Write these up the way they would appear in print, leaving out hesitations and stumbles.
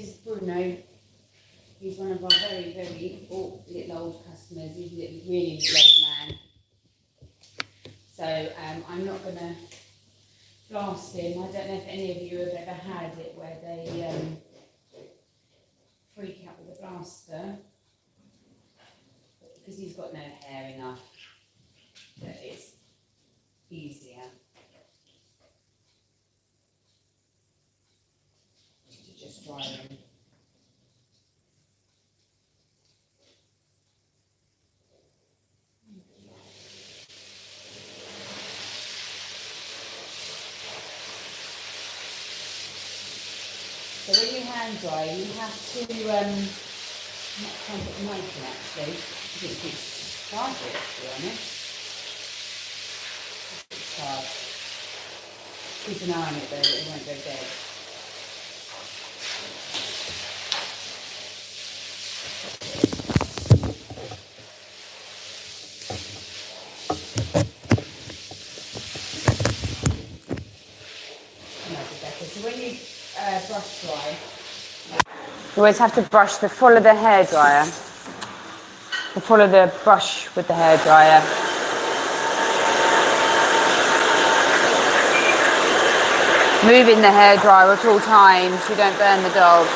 is Bruno. He's one of our very, very little old customers. He's a really little old man. So I'm not going to blast him. I don't know if any of you have ever had it where they freak out with a blaster. Because he's got no hair enough, that it's easier to just dry him. So when you hand dry, you have to, I'm not trying to put the knife in actually, because it's hard to be honest. It's hard. Keep an eye on it though, it won't go dead. So when you brush dry, you always have to follow the hairdryer. Follow the brush with the hairdryer. Moving the hairdryer at all times so you don't burn the dog.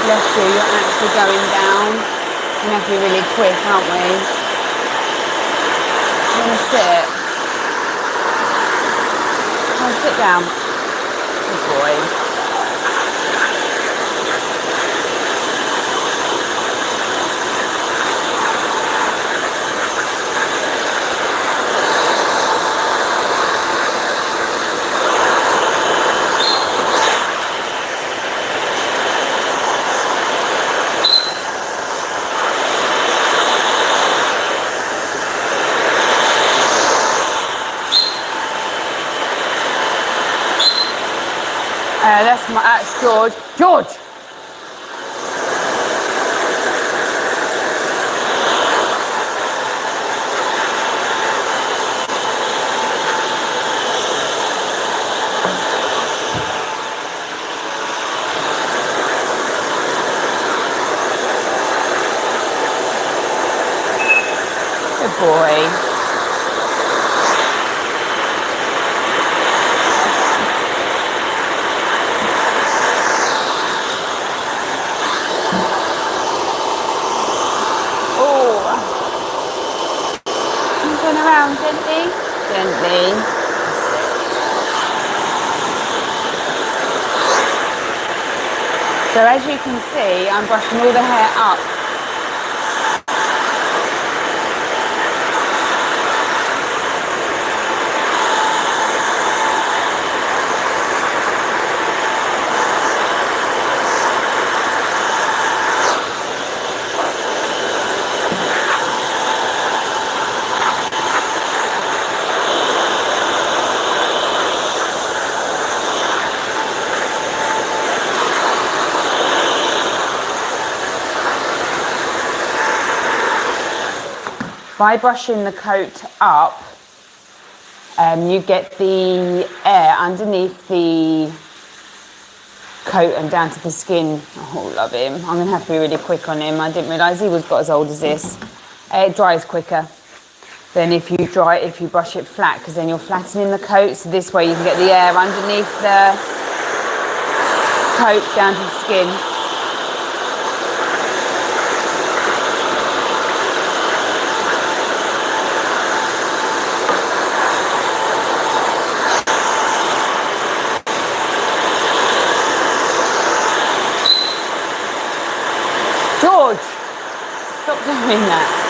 Bless you, you're actually going down. We have to be really quick, aren't we? I'm going to sit. Come on, sit down. Good boy. That's George. George! Good boy. Gently. So as you can see, I'm brushing all the hair up. By brushing the coat up, you get the air underneath the coat and down to the skin. Oh, love him. I'm going to have to be really quick on him. I didn't realise he got as old as this. It dries quicker than if you brush it flat, because then you're flattening the coat. So this way you can get the air underneath the coat down to the skin. doing that.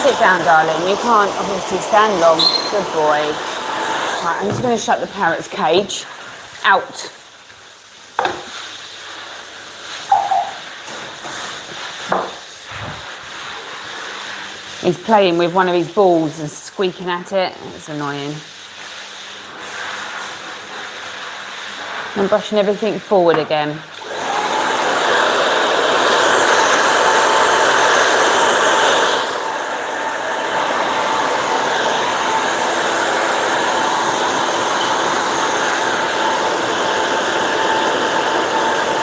Sit down, darling. You can't obviously stand long. Good boy. Right, I'm just going to shut the parrot's cage. Out. He's playing with one of his balls and squeaking at it. It's annoying. I'm brushing everything forward again.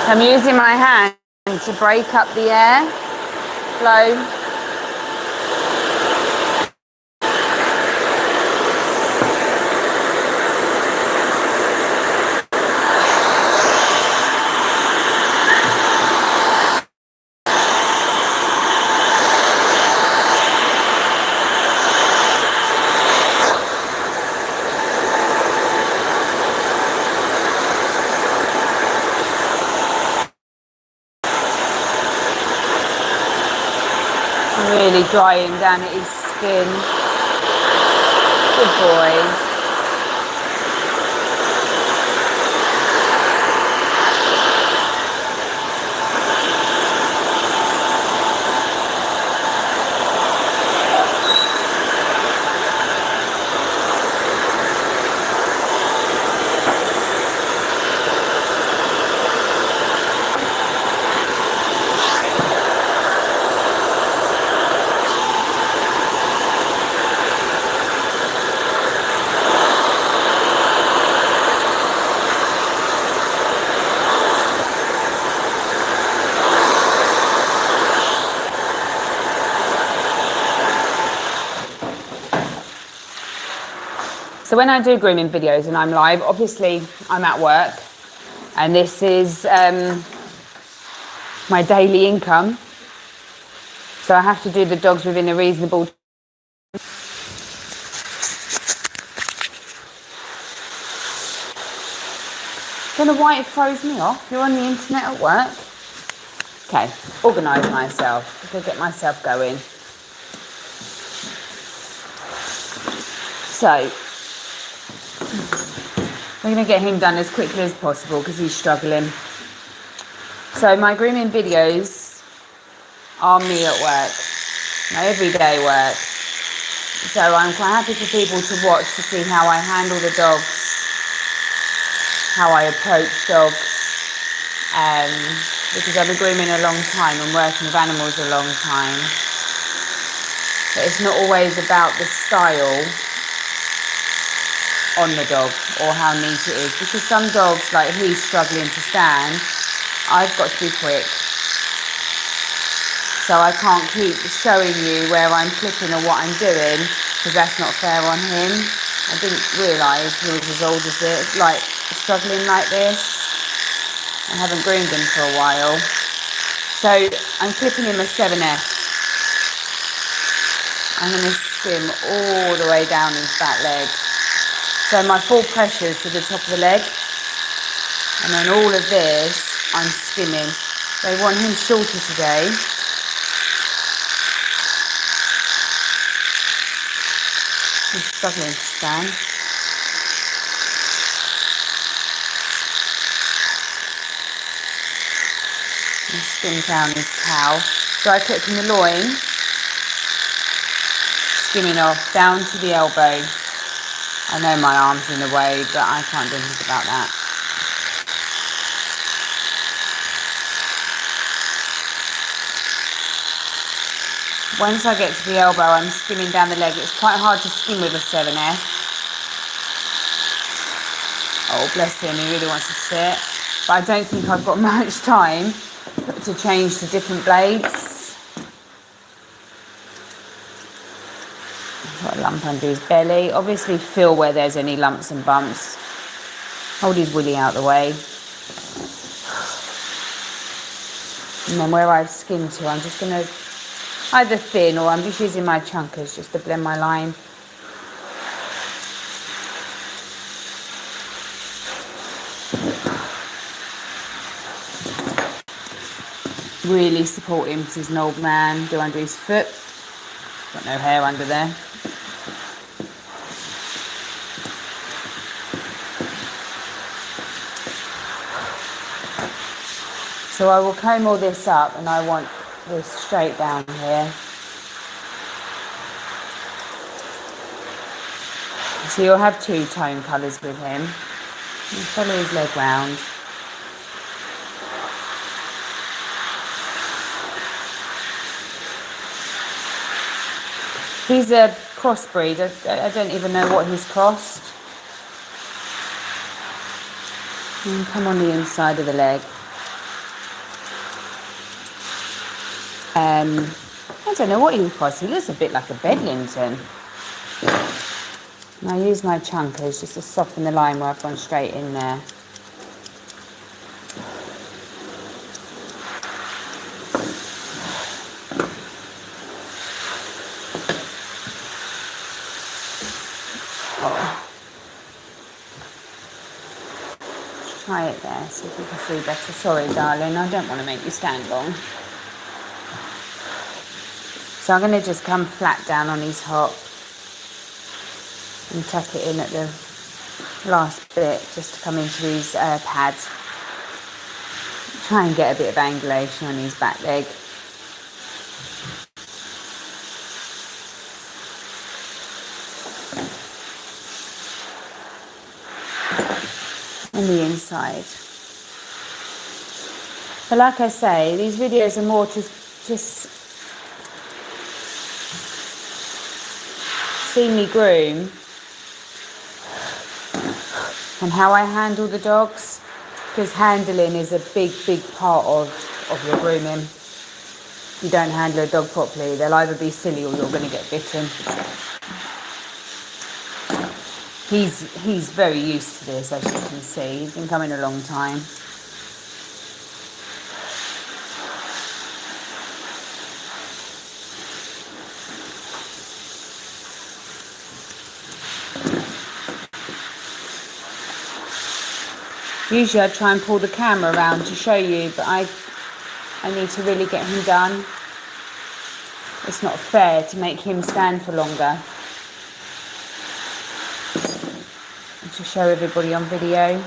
I'm using my hand to break up the air flow. Really drying down at his skin. Good boy. So when I do grooming videos and I'm live, obviously I'm at work and this is my daily income. So I have to do the dogs within a reasonable. Don't know why it throws me off. You're on the internet at work. Okay, organise myself. I'll get myself going. So we're going to get him done as quickly as possible because he's struggling. So my grooming videos are me at work, my everyday work. So I'm quite happy for people to watch to see how I handle the dogs, how I approach dogs, because I've been grooming a long time and working with animals a long time. But it's not always about the style on the dog or how neat it is, because some dogs, like he's struggling to stand, I've got to be quick, so I can't keep showing you where I'm clipping or what I'm doing because that's not fair on him. I didn't realise he was as old as this, like struggling like this. I haven't groomed him for a while, so I'm clipping him a 7F. I'm going to skim all the way down his back leg. So my full pressure is to the top of the leg, and then all of this I'm skimming. They want him shorter today. He's struggling to stand. And skim down his cow. So I clip from the loin, skimming off down to the elbow. I know my arm's in the way, but I can't do anything about that. Once I get to the elbow, I'm skimming down the leg. It's quite hard to skim with a 7S. Oh, bless him, he really wants to sit. But I don't think I've got much time to change to different blades. Got a lump under his belly. Obviously feel where there's any lumps and bumps. Hold his willy out the way. And then where I've skimmed to, I'm just going to either thin or I'm just using my chunkers just to blend my line. Really support him because he's an old man. Go under his foot. Got no hair under there. So I will comb all this up and I want this straight down here. So you'll have two tone colours with him. And follow his leg round. He's a crossbreed. I don't even know what he's crossed. And come on the inside of the leg. I don't know what he was crossed. He looks a bit like a Bedlington. And I use my chunkers just to soften the line where I've gone straight in there. Try it there so you can see better. Sorry, darling, I don't want to make you stand long. So I'm going to just come flat down on his hop and tuck it in at the last bit just to come into his pads. Try and get a bit of angulation on his back leg. And the inside. But like I say, these videos are more to just see me groom and how I handle the dogs, because handling is a big part of your grooming. If you don't handle a dog properly, they'll either be silly or you're going to get bitten. He's very used to this, as you can see. He's been coming a long time. Usually I try and pull the camera around to show you, but I need to really get him done. It's not fair to make him stand for longer. And to show everybody on video.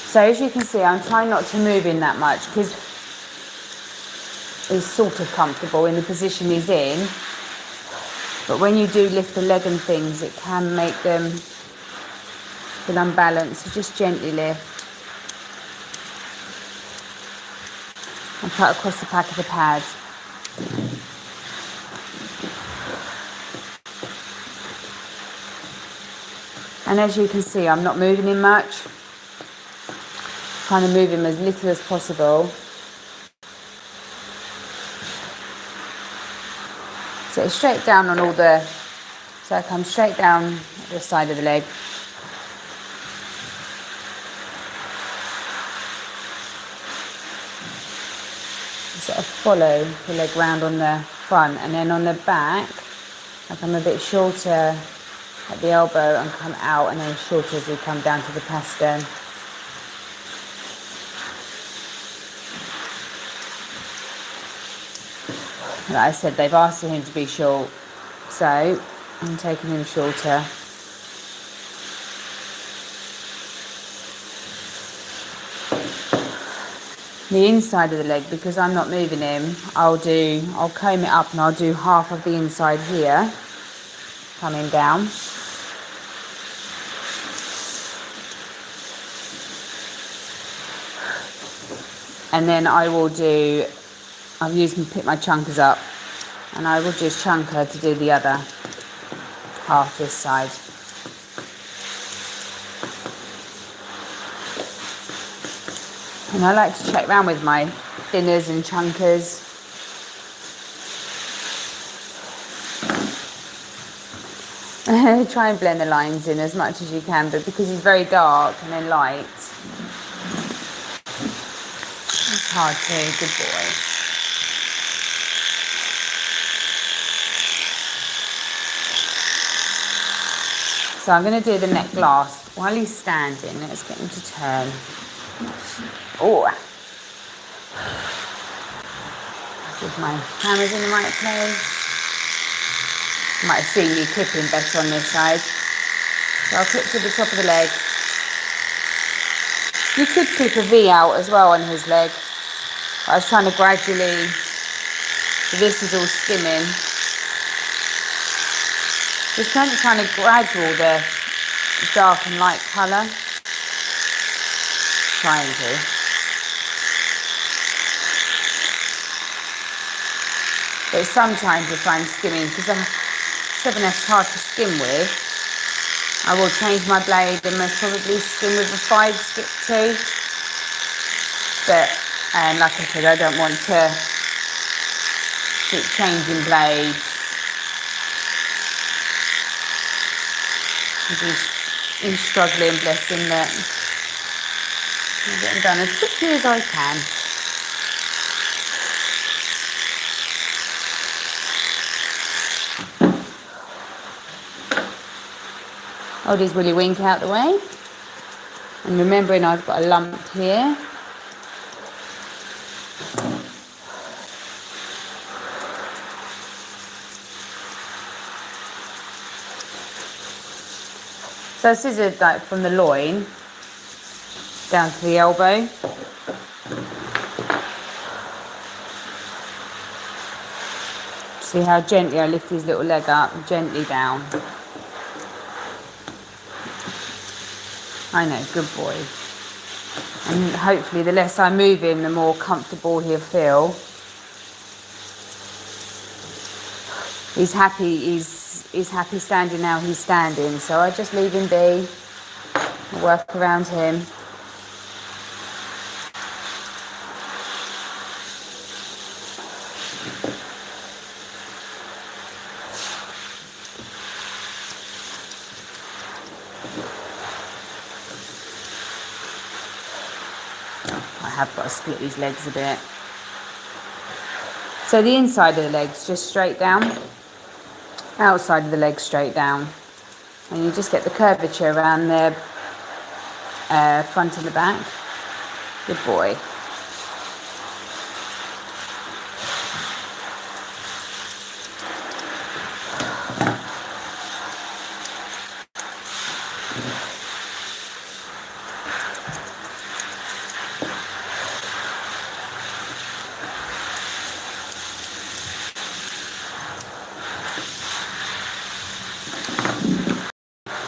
So as you can see, I'm trying not to move in that much because he's sort of comfortable in the position he's in. But when you do lift the leg and things, it can make them feel unbalanced. So just gently lift. And cut across the back of the pad. And as you can see, I'm not moving him much. Trying to move him as little as possible. So it's straight down on all the, so I come straight down the side of the leg. Sort of follow the leg round on the front, and then on the back I come a bit shorter at the elbow and come out, and then shorter as we come down to the pastern. Like I said, they've asked for him to be short, so I'm taking him shorter. The inside of the leg, because I'm not moving him, I'll comb it up and I'll do half of the inside here, coming down. And then I'm pick my chunkers up, and I will just chunk her to do the other half this side. And I like to check around with my thinners and chunkers. Try and blend the lines in as much as you can, but because he's very dark and then light, it's hard to. Good boy. So I'm going to do the neck last. While he's standing, let's get him to turn. Oh. See if my camera's in the right place. You might have seen me clipping better on this side. So I'll clip to the top of the leg. You could clip a V out as well on his leg. But I was trying to gradually, so this is all skimming. Just trying to gradual the dark and light colour. Trying to. But sometimes if I'm skimming, because the 7F is hard to skim with, I will change my blade and most probably skim with a 5 skip 2. But, like I said, I don't want to keep changing blades. He's struggling, bless him, that I'm getting done as quickly as I can. Hold his willy wink out the way. And remembering I've got a lump here. So I scissored like from the loin down to the elbow. See how gently I lift his little leg up, gently down. I know, good boy. And hopefully the less I move him, the more comfortable he'll feel. He's happy standing now he's standing, so I just leave him be, work around him. I have got to split his legs a bit. So the inside of the legs just straight down, outside of the legs straight down, and you just get the curvature around the front and the back. Good boy.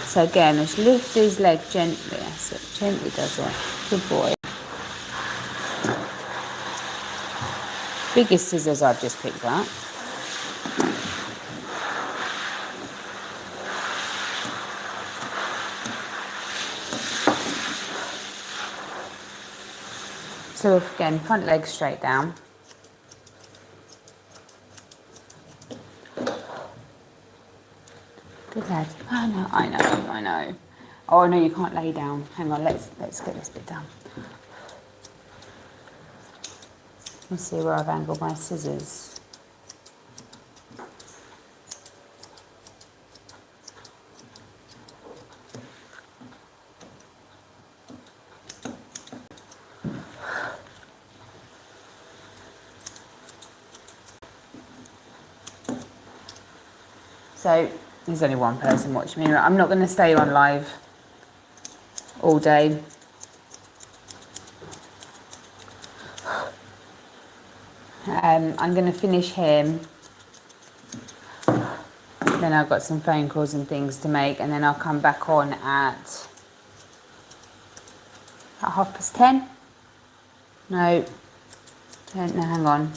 So again, just lift his leg gently. That's it. Gently does it. Good boy. Biggest scissors I've just picked up. So again, front leg straight down. Good lad. Oh no, I know. Oh no, you can't lay down. Hang on, let's get this bit done. Let's see where I've angled my scissors. So there's only one person watching me. I'm not going to stay on live all day. I'm going to finish him. Then I've got some phone calls and things to make, and then I'll come back on at 10:30. No, hang on.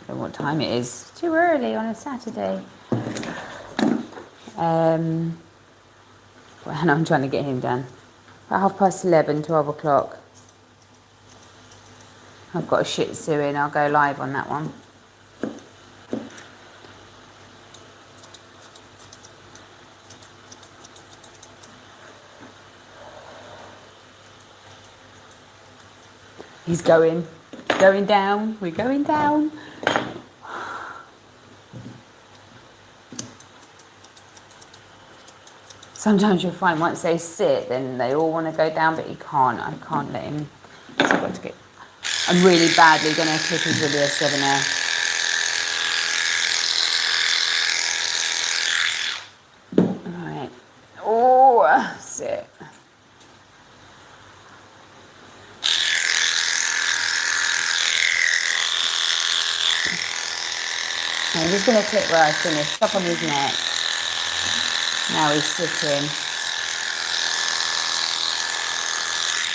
I don't know what time it is. It's too early on a Saturday. Well, I'm trying to get him done. About 11:30, 12 o'clock. I've got a Shih Tzu in. I'll go live on that one. He's going down. We're going down. Sometimes you'll find once they sit, then they all want to go down, but he can't. I can't let him. So I've got to get. I'm really badly going to clip his with a 7F. Alright. Oh, sit. I'm just going to clip where I finished, up on his neck. Now he's sitting.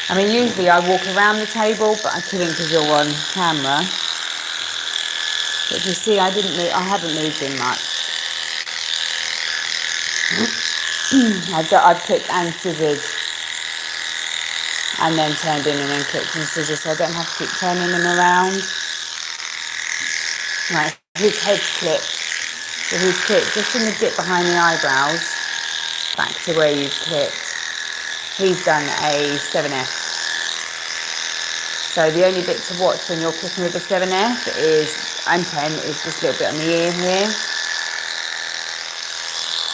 I mean, usually I walk around the table, but I couldn't because you're on camera. But you see, I haven't moved him much. I've clipped and scissored, and then turned in and then clipped and scissored, so I don't have to keep turning him around. Right, his head's clipped. So he's clipped just in the dip behind the eyebrows, back to where you've clipped. He's done a 7F. So the only bit to watch when you're clipping with a 7F and 10 is this little bit on the ear here.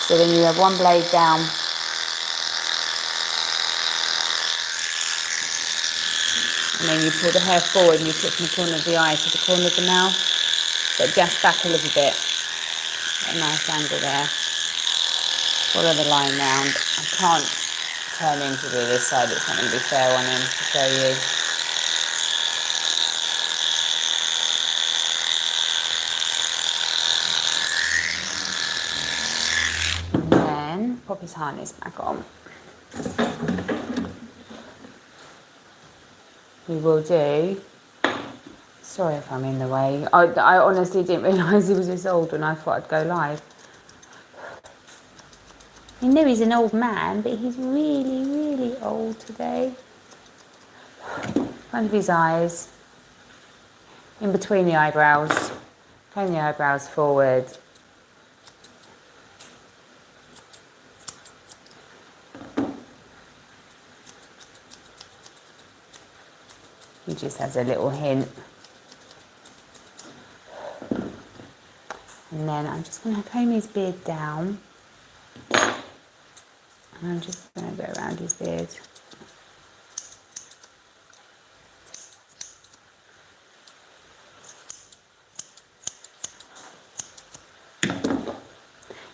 So then you have one blade down. And then you pull the hair forward and you clip from the corner of the eye to the corner of the mouth. But just back a little bit. A nice angle there. Follow the line round. I can't turn him to do this side, it's not going to be fair on him to show you. And then pop his harness back on. We will do. Sorry if I'm in the way. I honestly didn't realise he was this old when I thought I'd go live. I know he's an old man, but he's really, really old today. Front of his eyes, in between the eyebrows, comb the eyebrows forward. He just has a little hint. And then I'm just going to comb his beard down. And I'm just going to go around his beard.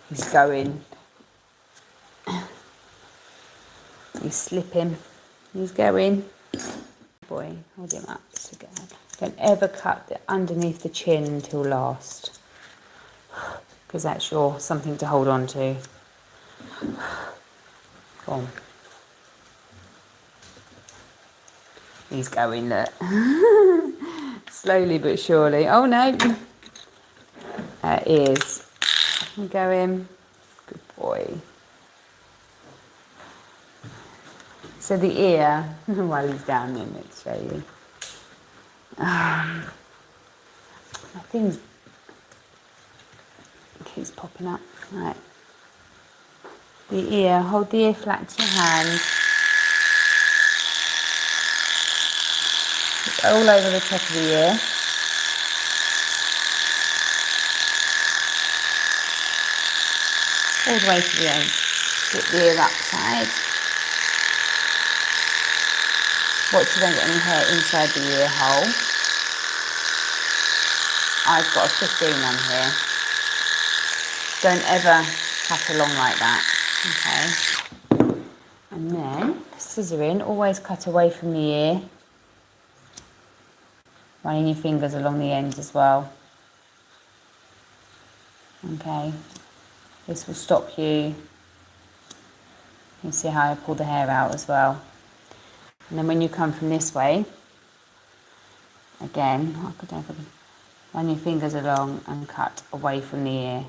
He's going. He's slipping. He's going. Boy, hold him up. So good. Don't ever cut underneath the chin until last, because that's something to hold on to. Go on. He's going, look. Slowly but surely. Oh no. Ears. Go in. Good boy. So the ear, while he's down there, let's show you. My thing's keeps popping up. Right. The ear, hold the ear flat to your hand. It's all over the top of the ear. All the way to the end. Get the ear upside. Watch you don't get any hair inside the ear hole. I've got a 15 on here. Don't ever cut along like that. Okay. And then, scissoring, always cut away from the ear. Running your fingers along the ends as well. Okay. This will stop you. You see how I pull the hair out as well. And then when you come from this way, again, I don't know if I can, Run your fingers along and cut away from the ear.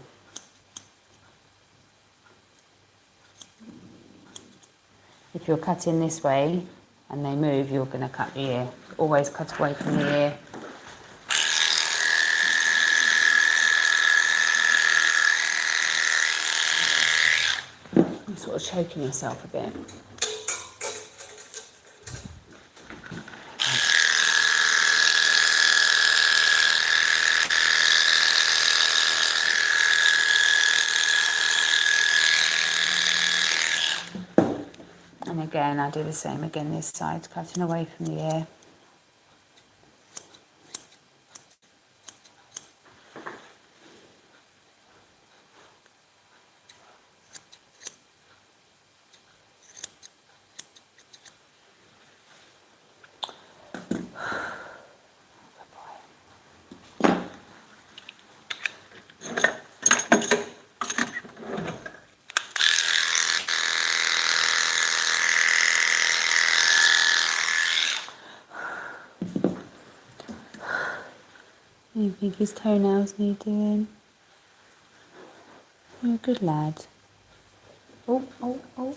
If you're cutting this way and they move, you're going to cut the ear. Always cut away from the ear. I'm sort of choking yourself a bit. And again, I do the same again this side, cutting away from the ear. You think his toenails need doing? You're a good lad. Oh, oh, oh.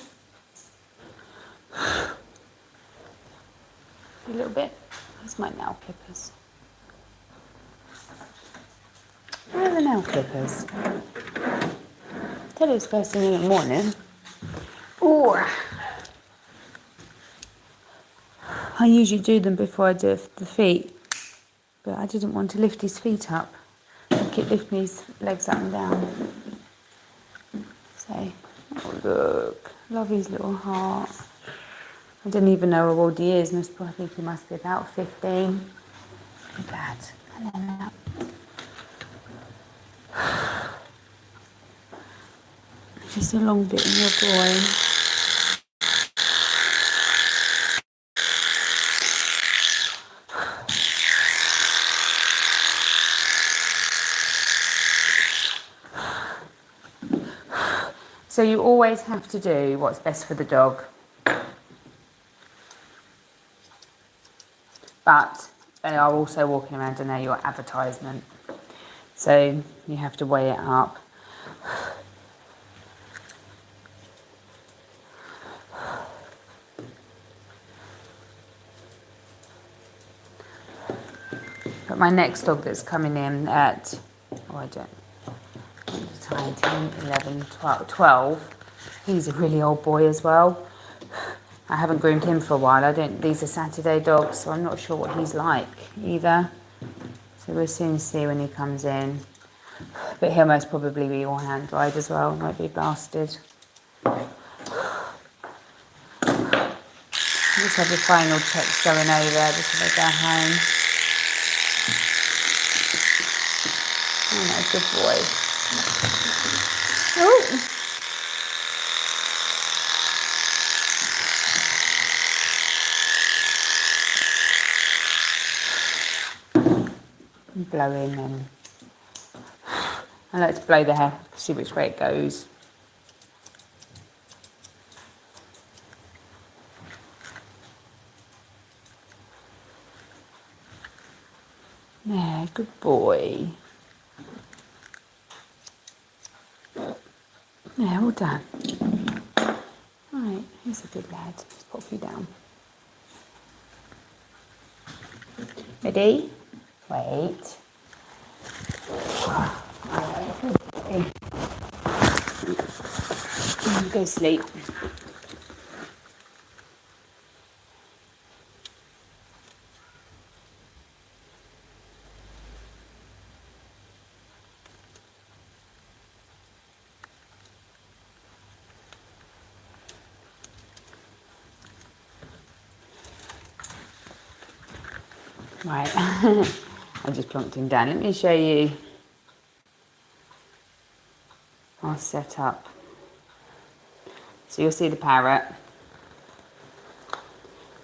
A little bit. Here's my nail clippers. Where are the nail clippers? Tell you it's first thing in the morning. Ooh. I usually do them before I do the feet, but I didn't want to lift his feet up. I keep lifting his legs up and down. So, oh look, love his little heart. I didn't even know how old he is. I think he must be about 15. Good lad. Hello. Just a long bit in your groin. So you always have to do what's best for the dog. But they are also walking around and they're your advertisement. So you have to weigh it up. But my next dog that's coming in at, oh I don't, time 10, 11, 12, he's a really old boy as well. I haven't groomed him for a while. These are Saturday dogs, so I'm not sure what he's like either. So we'll soon see when he comes in. But he'll most probably be all hand dried as well, might be blasted. Just have the final checks going over before they go home. Oh no, good boy. Oh. Blow in and I like to blow the hair, see which way it goes. Yeah, good boy. Yeah, all done. Right, he's a good lad. Let's pop you down. Ready? Wait. Go sleep. Right, I just plonked him down. Let me show you our setup. So you'll see the parrot.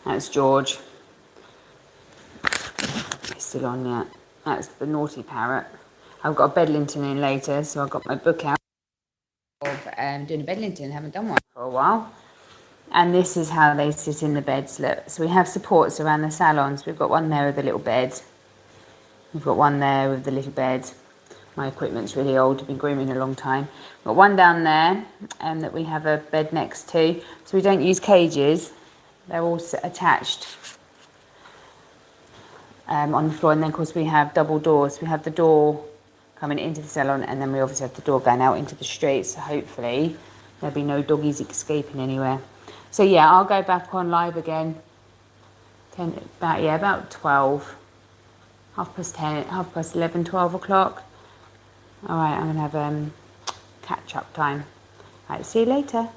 That's George. He's still on yet. That's the naughty parrot. I've got a Bedlington in later, so I've got my book out of doing a Bedlington. Haven't done one for a while. And this is how they sit in the beds. Look, so we have supports around the salons. We've got one there with a little bed. We've got one there with the little bed. My equipment's really old, I've been grooming a long time. We've got one down there that we have a bed next to. So we don't use cages, they're all attached on the floor. And then of course we have double doors. We have the door coming into the salon, and then we obviously have the door going out into the street. So hopefully there'll be no doggies escaping anywhere. So yeah, I'll go back on live again. About 12, 10:30, 11:30, 12 o'clock. All right, I'm gonna have catch up time. All right, see you later.